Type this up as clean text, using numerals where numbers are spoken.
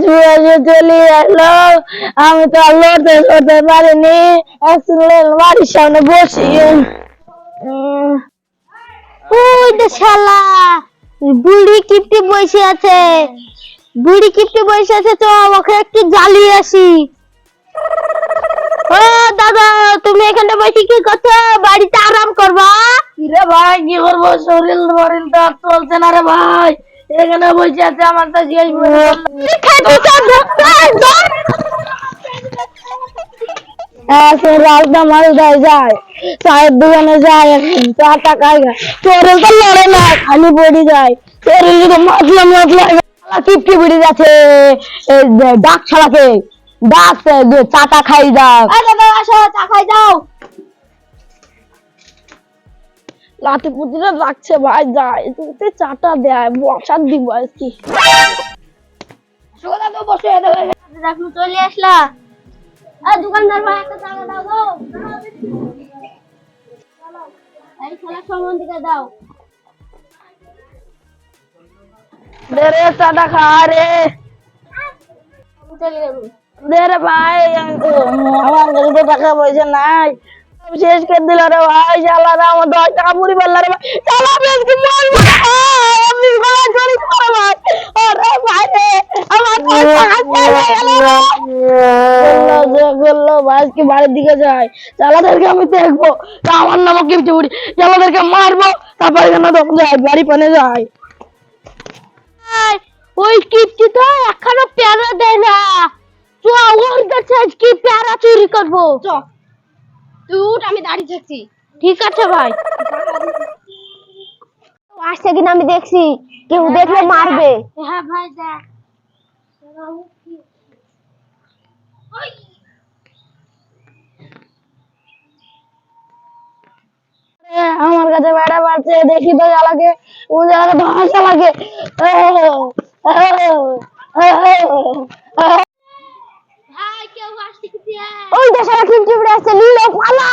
বয়সে চলে এলো, আমি তো আর লড়তে চড়তে পারিনি, বাড়ির সামনে বসি। ওই তো শালা বুড়ি কিপটি বসে আছে, বুড়ি কিপটি বসে আছে, তো ওকে একটু জ্বালিয়ে আসি। ও দাদা, তুমি এখানে বসে কি করছো? বাড়িতে আরাম করবা? রে ভাই, কি করবো, শরীর বরিল তো আর চলছে না রে ভাই, এখানে বসে আছে, আমার তো শেষ রাস্তা মালদায় যায়, চায়ের দোকানে যায়, চা টা খায়, শরীর তো লড়ে না, খালি পড়ে যায়, শরীর যদি মাতলা মাতলা কিপটি বেড়ে যাচ্ছে। ডাক ছাড়াকে ডাক, চাটা খাই দাও। দাদা আসো, চা খাই দাও। লাঠি পুতিরা রাখছে ভাই, যায় চাটা দেয়, বসার দিব আর কি। দেখো চলে আসলা। দোকানদার ভাই একটা চা দাও গো। এই শালা সম্বন্ধে দাও। দে রে চাটা খা রে, চলে যাবো। দে রে ভাই, আমার কাছে তো টাকা পয়সা নাই, শেষ করে দিল রে ভাই, শালা রে আমার 10 টাকা পুরি পারল রে ভাই, শালা আজকে মারবো রে ভাই, আমি গলা ধরি করে ভাই, আরে ভাই রে, আমার 10 টাকা শেষ হয়ে গেল রে। বললো ভাই আজকে বাড়ির দিকে যাই, শালাদেরকে আমি দেখবো, তা আমার নামও কিপটি বুড়ি, শালাদেরকে মারবো, তারপরে যেন তখন যাই বাড়ি পানে যাই। ওই কিপটি তো এখনো প্যারা দেয় না, তো ওর কাছে আজকে প্যারা চুরি করবো। তুই উঠ, আমি দাঁড়িয়ে থাকছি। ঠিক আছে ভাই, আসছে কিনা আমি দেখছি, কেউ দেখলে মারবে। হ্যাঁ ভাই দেখ, আমার কাছে বেড়া বাড়ছে, দেখি তো জ্বালাকে, ও জ্বালাকে ধসা লাগে। ভাই কেউ আসছে কি? ওই দেশে কিপটি উড়ে আসছে, লীলা পালা।